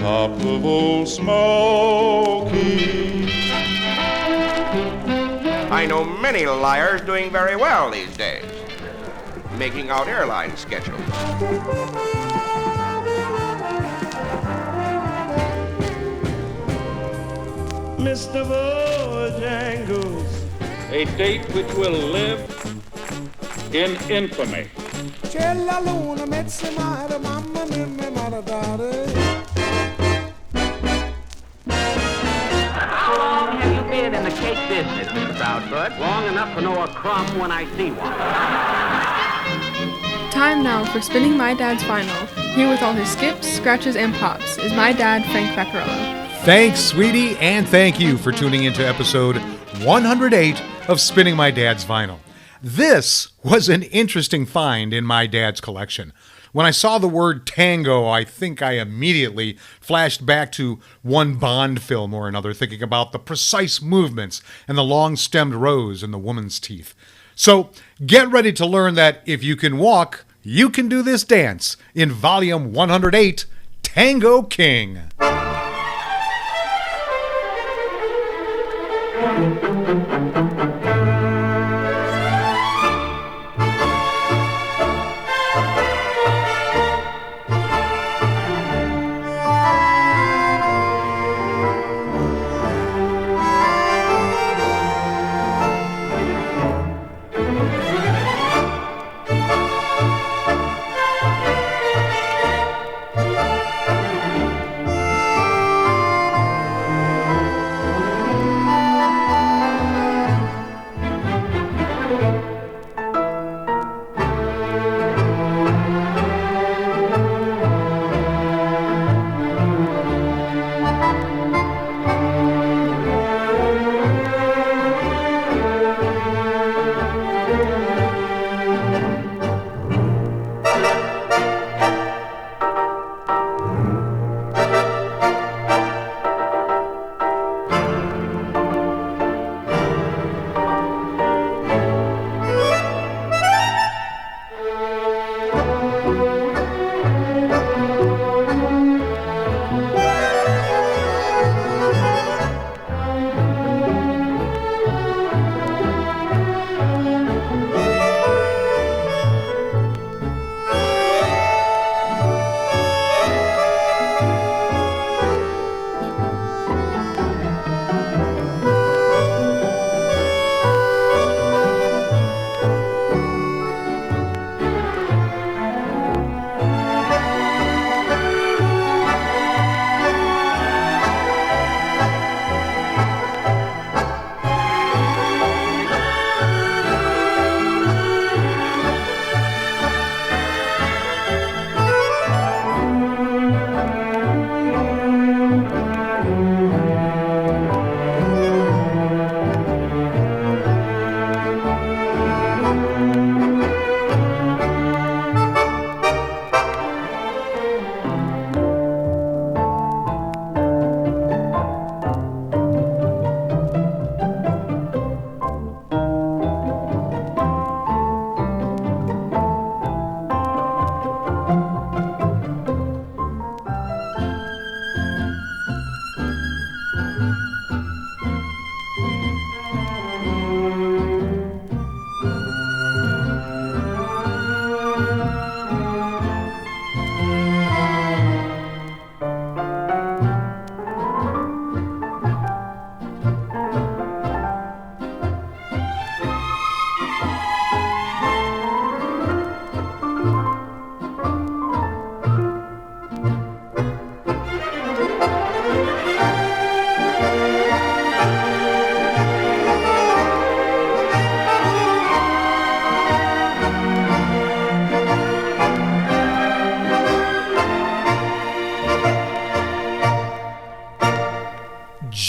top of Old Smoky. I know many liars doing very well these days, making out airline schedules. Mr. Bojangles, a date which will live in infamy. C'è la luna, mezza mare, mamma mia, mi maradare. How long have you been in the cake business, Mr. Proudfoot? Long enough to know a crumb when I see one. Time now for Spinning My Dad's Final. Here with all his skips, scratches, and pops is my dad, Frank Vaccarello. Thanks, sweetie, and thank you for tuning into episode 108 of Spinning My Dad's Vinyl. This was an interesting find in my dad's collection. When I saw the word tango, I think I immediately flashed back to one Bond film or another, thinking about the precise movements and the long-stemmed rose in the woman's teeth. So get ready to learn that if you can walk, you can do this dance in volume 108, Tango King.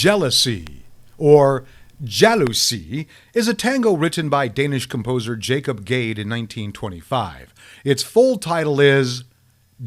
Jealousy, or Jalousie, is a tango written by Danish composer Jacob Gade in 1925. Its full title is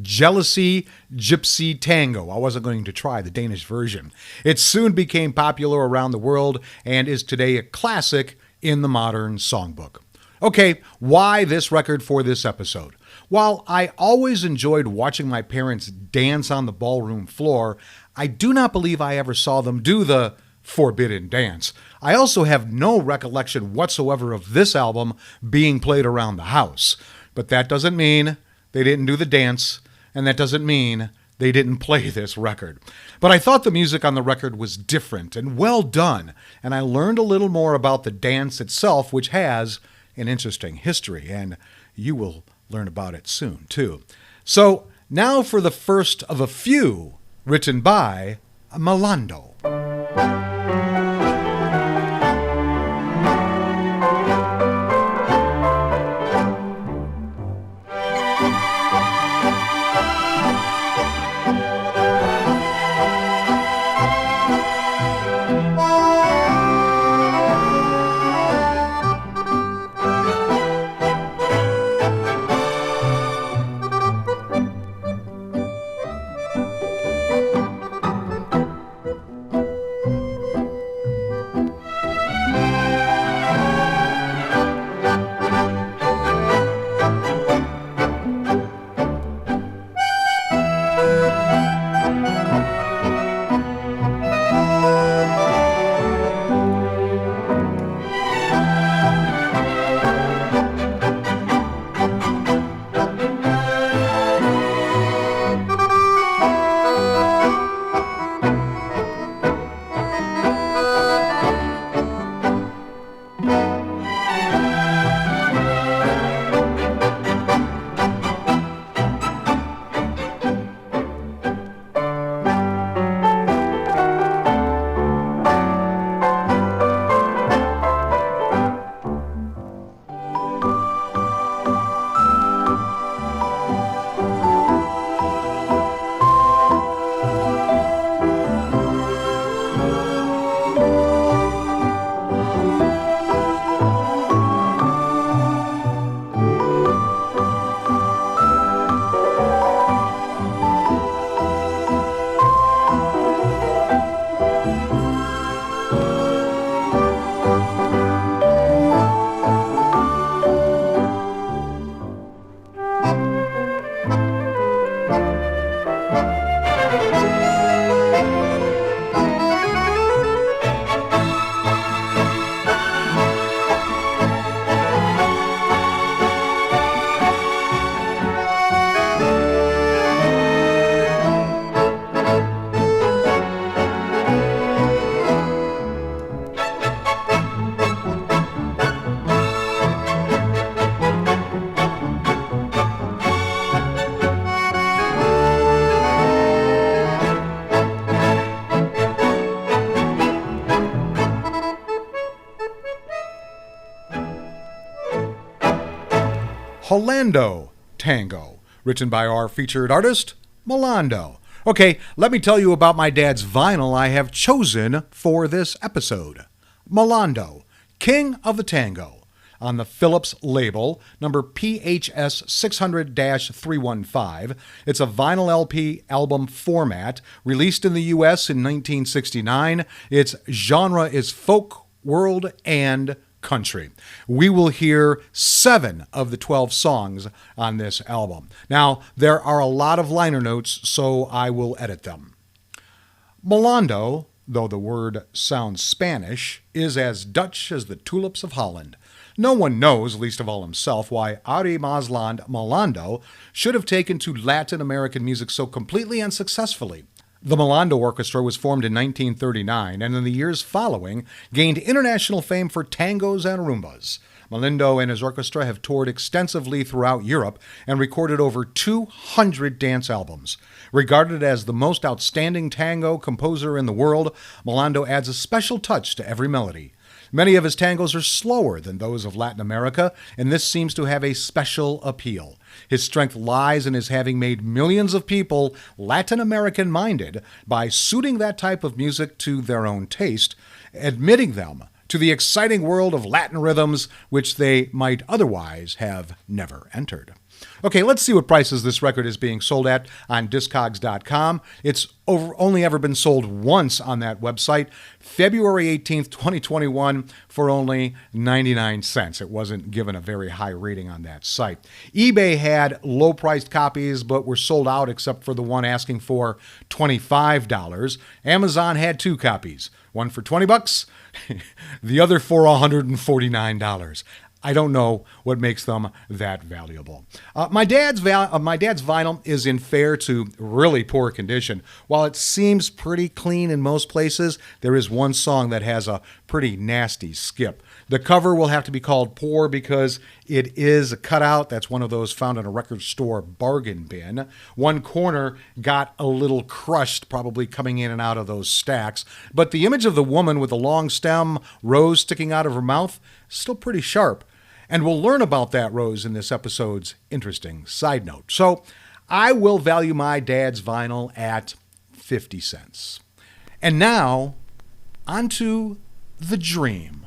Jealousy, Gypsy Tango. I wasn't going to try the Danish version. It soon became popular around the world and is today a classic in the modern songbook. Okay, why this record for this episode? While I always enjoyed watching my parents dance on the ballroom floor, I do not believe I ever saw them do the forbidden dance. I also have no recollection whatsoever of this album being played around the house. But that doesn't mean they didn't do the dance, and that doesn't mean they didn't play this record. But I thought the music on the record was different and well done, and I learned a little more about the dance itself, which has an interesting history, and you will learn about it soon, too. So, now for the first of a few written by Malando. Holando Tango, written by our featured artist, Malando. Okay, let me tell you about my dad's vinyl I have chosen for this episode. Malando, King of the Tango, on the Philips label, number PHS 600-315. It's a vinyl LP album format, released in the U.S. in 1969. Its genre is folk, world, and country. We will hear 7 of the 12 songs on this album. Now, there are a lot of liner notes, so I will edit them. Malando, though the word sounds Spanish, is as Dutch as the tulips of Holland. No one knows, least of all himself, why Ari Masland Malando should have taken to Latin American music so completely and successfully. The Malando Orchestra was formed in 1939, and in the years following, gained international fame for tangos and rumbas. Malando and his orchestra have toured extensively throughout Europe and recorded over 200 dance albums. Regarded as the most outstanding tango composer in the world, Malando adds a special touch to every melody. Many of his tangos are slower than those of Latin America, and this seems to have a special appeal. His strength lies in his having made millions of people Latin American-minded by suiting that type of music to their own taste, admitting them to the exciting world of Latin rhythms which they might otherwise have never entered. Okay, let's see what prices this record is being sold at on Discogs.com. It's only ever been sold once on that website, February 18th, 2021, for only 99 cents. It wasn't given a very high rating on that site. eBay had low-priced copies, but were sold out except for the one asking for $25. Amazon had 2 copies, one for $20, the other for $149. I don't know what makes them that valuable. My dad's vinyl is in fair to really poor condition. While it seems pretty clean in most places, there is one song that has a pretty nasty skip. The cover will have to be called poor because it is a cutout. That's one of those found in a record store bargain bin. One corner got a little crushed, probably coming in and out of those stacks. But the image of the woman with the long stem rose sticking out of her mouth is still pretty sharp. And we'll learn about that rose in this episode's interesting side note. So I will value my dad's vinyl at 50 cents. And now, onto the dream.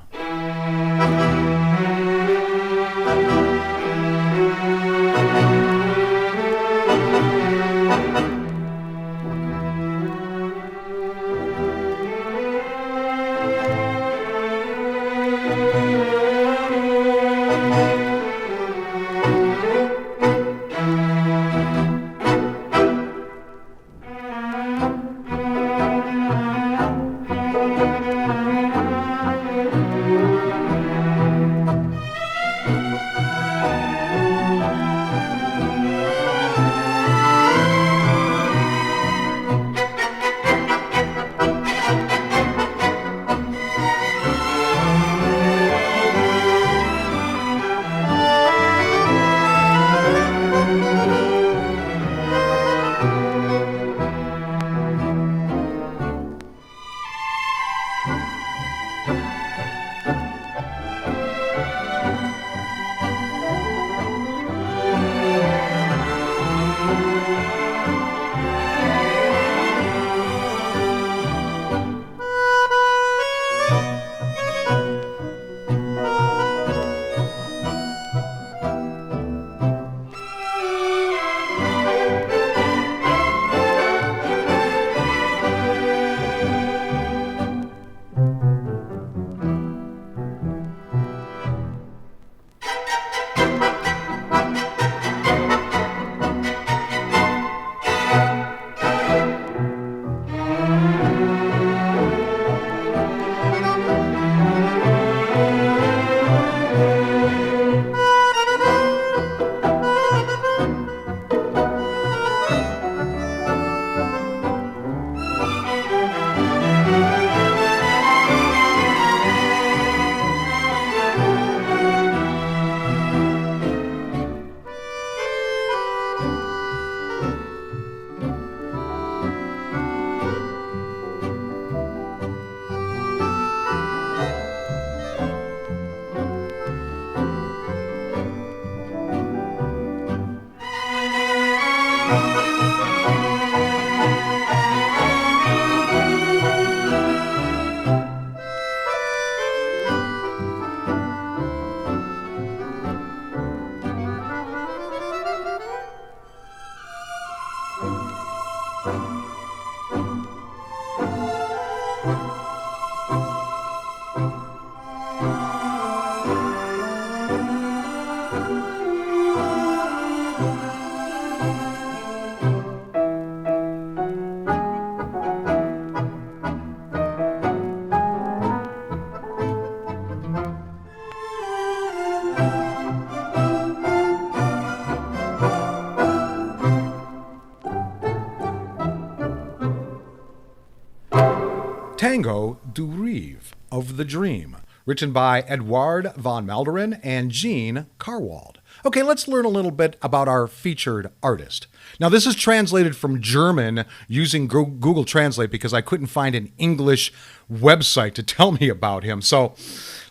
Tango Du Reve of the Dream, written by Edouard von Malderen and Jean Carwald. Okay, let's learn a little bit about our featured artist. Now, this is translated from German using Google Translate because I couldn't find an English website to tell me about him. So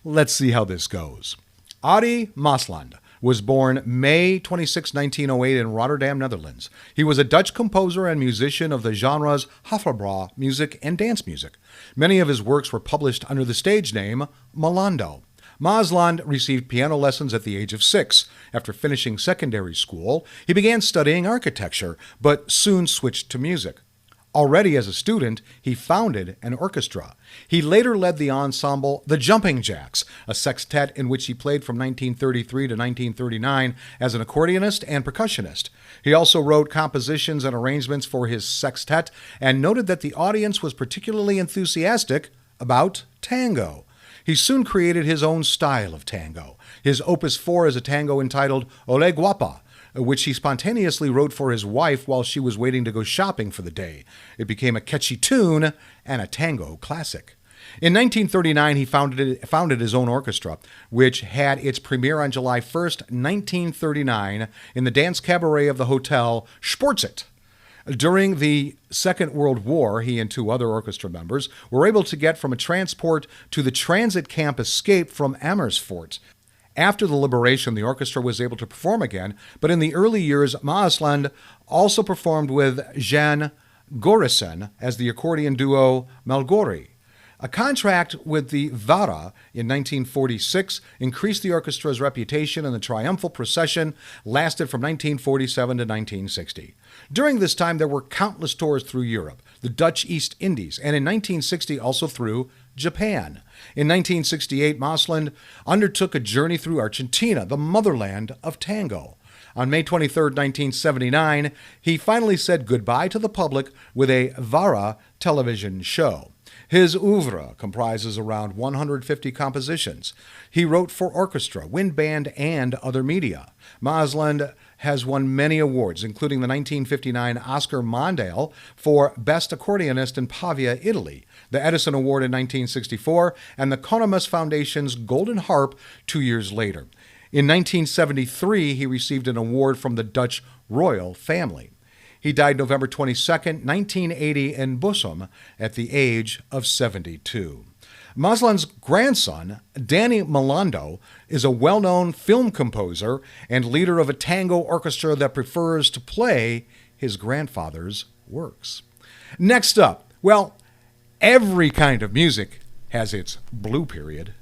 let's see how this goes. Arie Masland was born May 26, 1908 in Rotterdam, Netherlands. He was a Dutch composer and musician of the genres Haflabra music and dance music. Many of his works were published under the stage name Malando. Masland received piano lessons at the age of 6. After finishing secondary school, he began studying architecture, but soon switched to music. Already as a student, he founded an orchestra. He later led the ensemble The Jumping Jacks, a sextet in which he played from 1933 to 1939 as an accordionist and percussionist. He also wrote compositions and arrangements for his sextet and noted that the audience was particularly enthusiastic about tango. He soon created his own style of tango. His Opus 4 is a tango entitled Ole Guapa, which he spontaneously wrote for his wife while she was waiting to go shopping for the day. It became a catchy tune and a tango classic. In 1939, he founded his own orchestra, which had its premiere on July 1st, 1939, in the dance cabaret of the hotel Sportsit. During the Second World War, he and 2 other orchestra members were able to get from a transport to the transit camp Escape from Amersfoort. After the liberation, the orchestra was able to perform again, but in the early years, Maasland also performed with Jan Gorison as the accordion duo Malgori. A contract with the Vara in 1946 increased the orchestra's reputation, and the triumphal procession lasted from 1947 to 1960. During this time, there were countless tours through Europe, the Dutch East Indies, and in 1960 also through Japan. In 1968, Maasland undertook a journey through Argentina, the motherland of tango. On May 23, 1979, he finally said goodbye to the public with a Vara television show. His oeuvre comprises around 150 compositions. He wrote for orchestra, wind band, and other media. Maasland has won many awards, including the 1959 Oscar Mondale for Best Accordionist in Pavia, Italy, the Edison Award in 1964, and the Konemus Foundation's Golden Harp 2 years later. In 1973, he received an award from the Dutch royal family. He died November 22, 1980, in Bussum at the age of 72. Maasland's grandson, Danny Malando, is a well-known film composer and leader of a tango orchestra that prefers to play his grandfather's works. Next up, well, every kind of music has its blue period.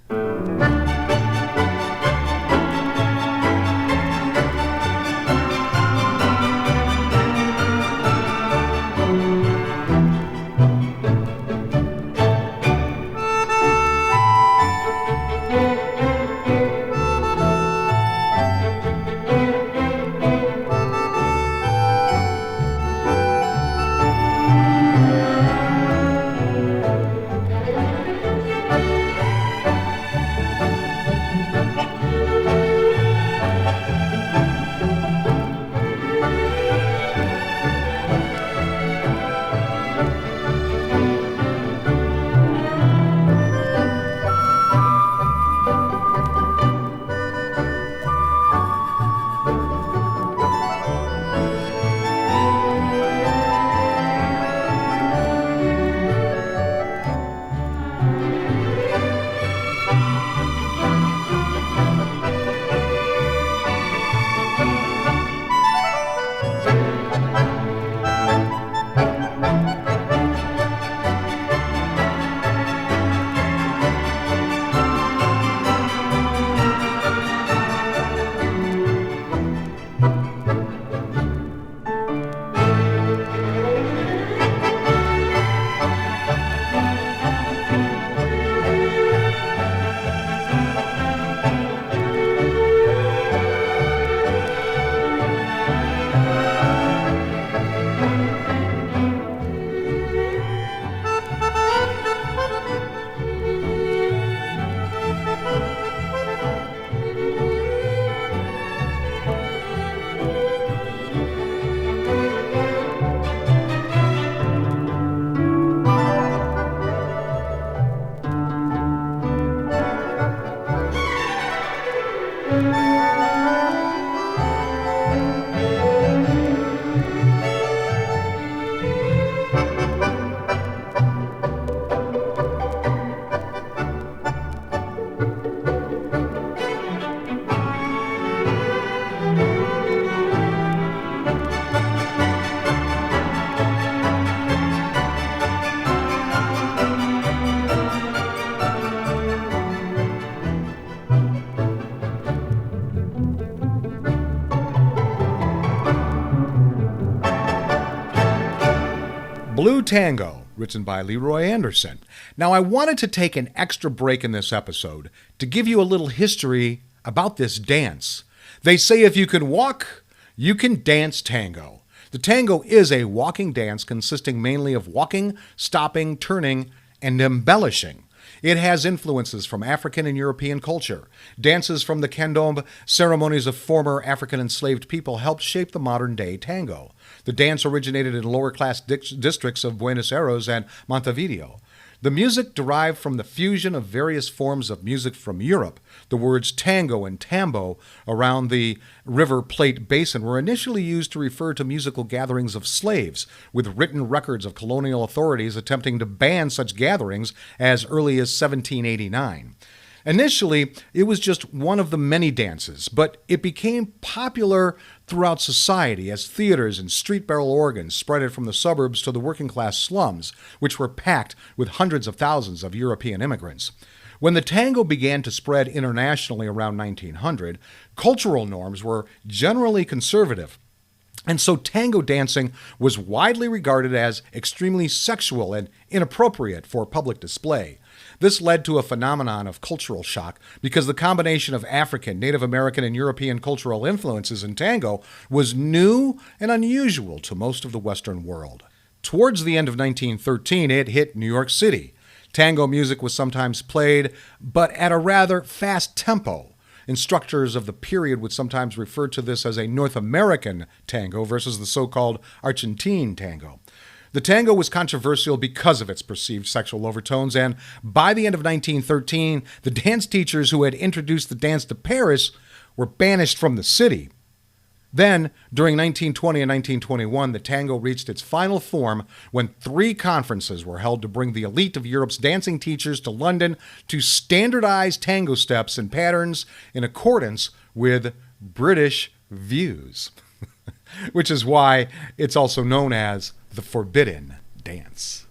Blue Tango, written by Leroy Anderson. Now, I wanted to take an extra break in this episode to give you a little history about this dance. They say if you can walk, you can dance tango. The tango is a walking dance consisting mainly of walking, stopping, turning, and embellishing. It has influences from African and European culture. Dances from the candombe ceremonies of former African enslaved people helped shape the modern-day tango. The dance originated in lower-class districts of Buenos Aires and Montevideo. The music derived from the fusion of various forms of music from Europe. The words tango and tambo around the River Plate basin were initially used to refer to musical gatherings of slaves, with written records of colonial authorities attempting to ban such gatherings as early as 1789. Initially, it was just one of the many dances, but it became popular throughout society as theaters and street barrel organs spread it from the suburbs to the working-class slums, which were packed with hundreds of thousands of European immigrants. When the tango began to spread internationally around 1900, cultural norms were generally conservative, and so tango dancing was widely regarded as extremely sexual and inappropriate for public display. This led to a phenomenon of cultural shock because the combination of African, Native American, and European cultural influences in tango was new and unusual to most of the Western world. Towards the end of 1913, it hit New York City. Tango music was sometimes played, but at a rather fast tempo. Instructors of the period would sometimes refer to this as a North American tango versus the so-called Argentine tango. The tango was controversial because of its perceived sexual overtones, and by the end of 1913, the dance teachers who had introduced the dance to Paris were banished from the city. Then, during 1920 and 1921, the tango reached its final form when 3 conferences were held to bring the elite of Europe's dancing teachers to London to standardize tango steps and patterns in accordance with British views, which is why it's also known as the Forbidden Dance.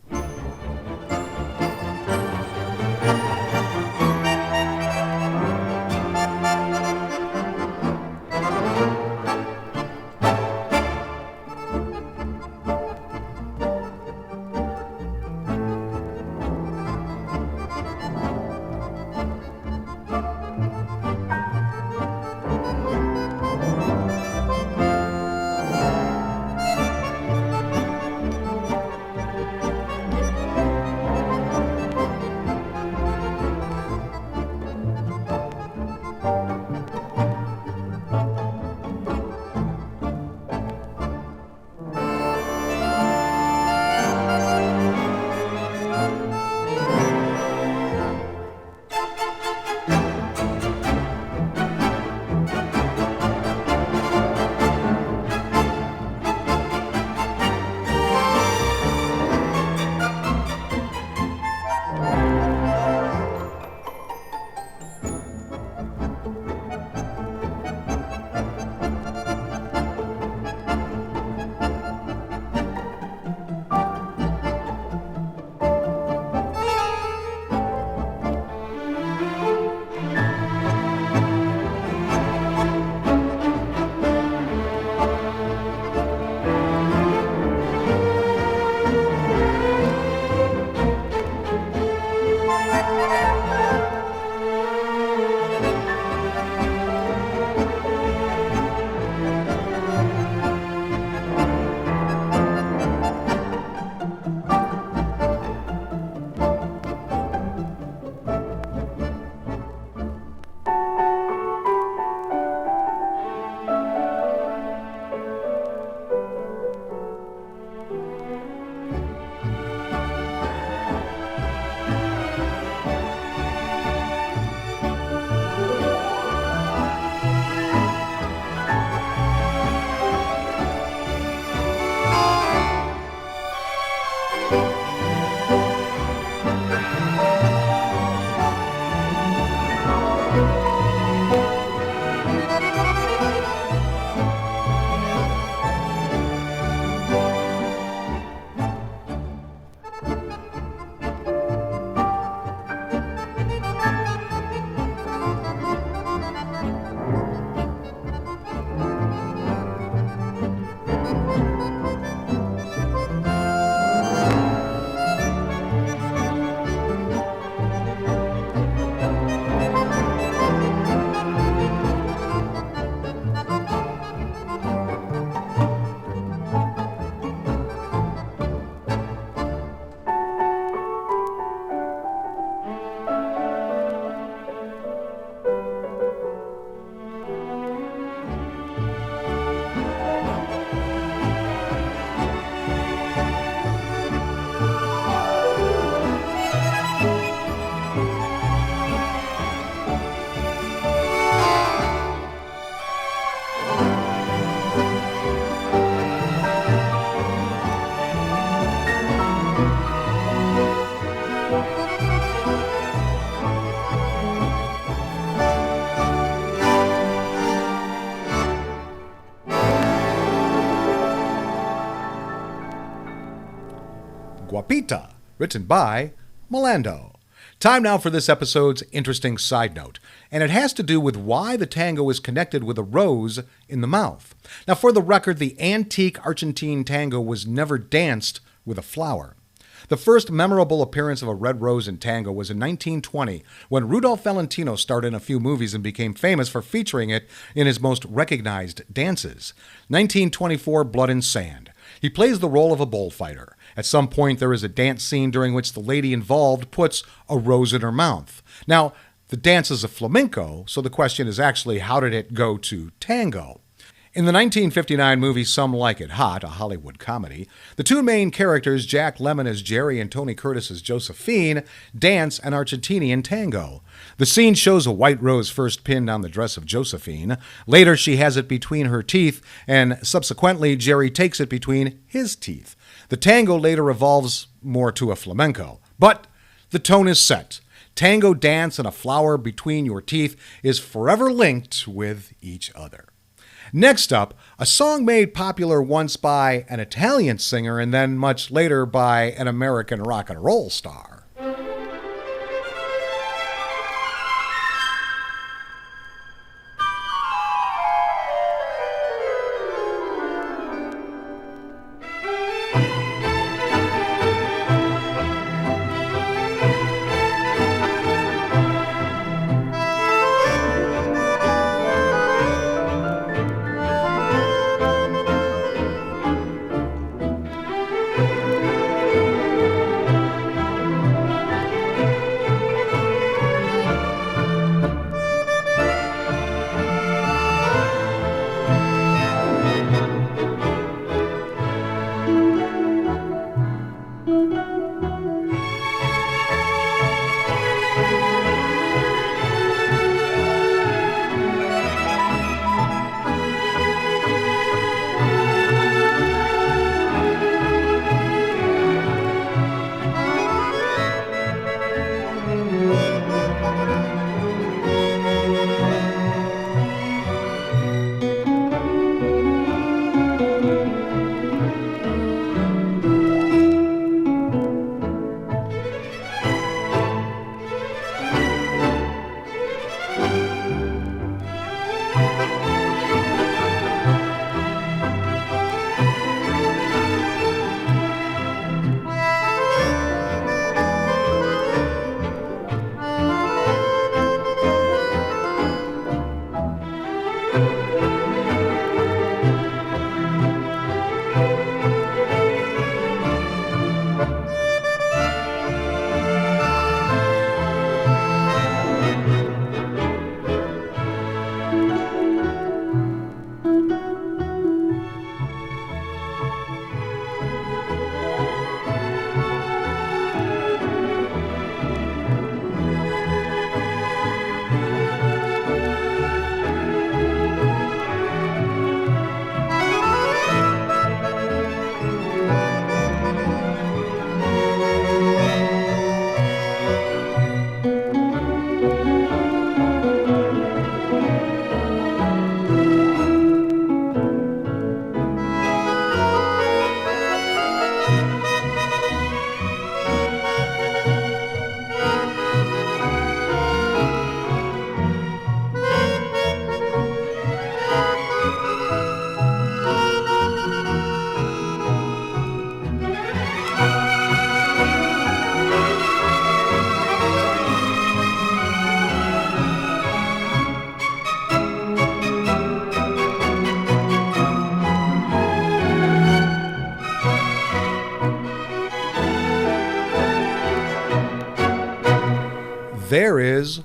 Guapita, written by Malando. Time now for this episode's interesting side note, and it has to do with why the tango is connected with a rose in the mouth. Now, for the record, the antique Argentine tango was never danced with a flower. The first memorable appearance of a red rose in tango was in 1920, when Rudolph Valentino starred in a few movies and became famous for featuring it in his most recognized dances. 1924, Blood and Sand. He plays the role of a bullfighter. At some point, there is a dance scene during which the lady involved puts a rose in her mouth. Now, the dance is a flamenco, so the question is actually, how did it go to tango? In the 1959 movie Some Like It Hot, a Hollywood comedy, the two main characters, Jack Lemmon as Jerry and Tony Curtis as Josephine, dance an Argentinian tango. The scene shows a white rose first pinned on the dress of Josephine. Later, she has it between her teeth, and subsequently, Jerry takes it between his teeth. The tango later evolves more to a flamenco. But the tone is set. Tango dance and a flower between your teeth is forever linked with each other. Next up, a song made popular once by an Italian singer and then much later by an American rock and roll star. There is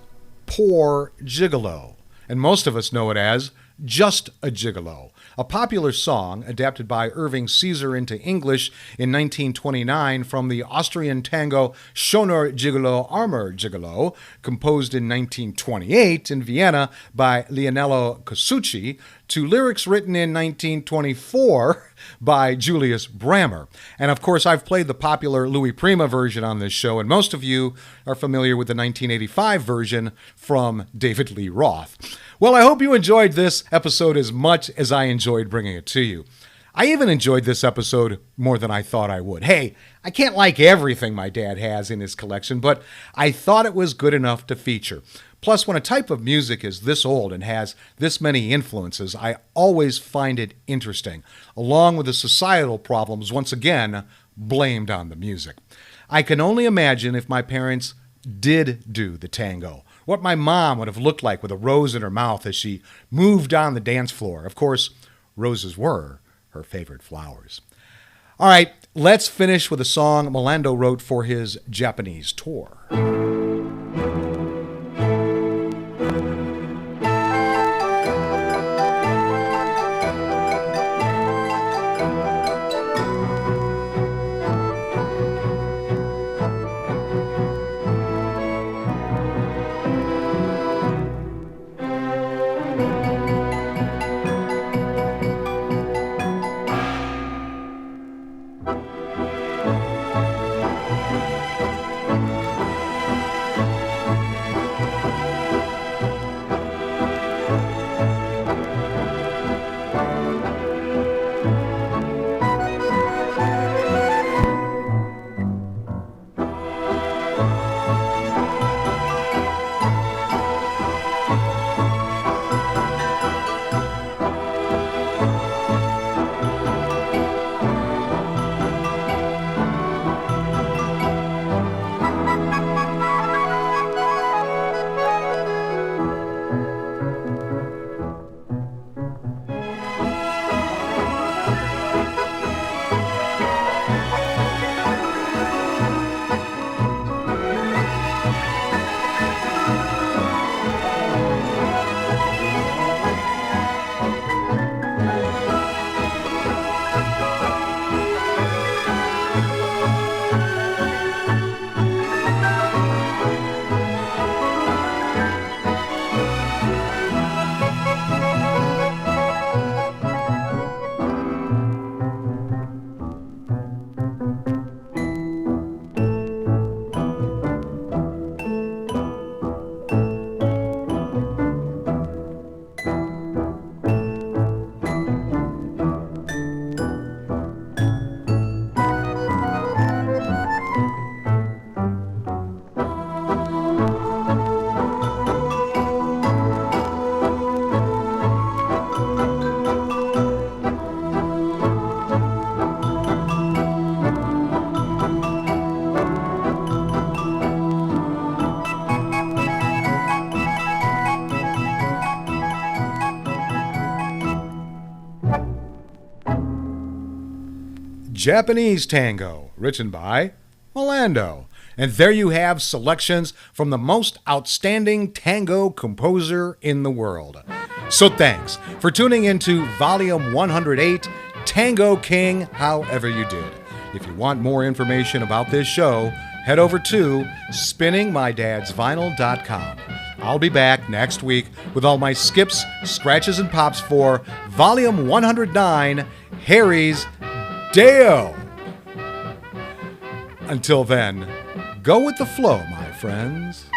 Poor Gigolo, and most of us know it as Just a Gigolo, a popular song adapted by Irving Caesar into English in 1929 from the Austrian tango Schöner Gigolo, Armer Gigolo, composed in 1928 in Vienna by Leonello Casucci, to lyrics written in 1924 by Julius Brammer. And of course, I've played the popular Louis Prima version on this show, and most of you are familiar with the 1985 version from David Lee Roth. Well, I hope you enjoyed this episode as much as I enjoyed bringing it to you. I even enjoyed this episode more than I thought I would. Hey, I can't like everything my dad has in his collection, but I thought it was good enough to feature. Plus, when a type of music is this old and has this many influences, I always find it interesting, along with the societal problems once again blamed on the music. I can only imagine if my parents did do the tango, what my mom would have looked like with a rose in her mouth as she moved on the dance floor. Of course, roses were her favorite flowers. All right, let's finish with a song Malando wrote for his Japanese tour. Japanese Tango, written by Holando. And there you have selections from the most outstanding tango composer in the world. So thanks for tuning into Volume 108, Tango King, However You Did. If you want more information about this show, head over to spinningmydadsvinyl.com. I'll be back next week with all my skips, scratches, and pops for Volume 109, Harry's Deo. Until then, go with the flow, my friends.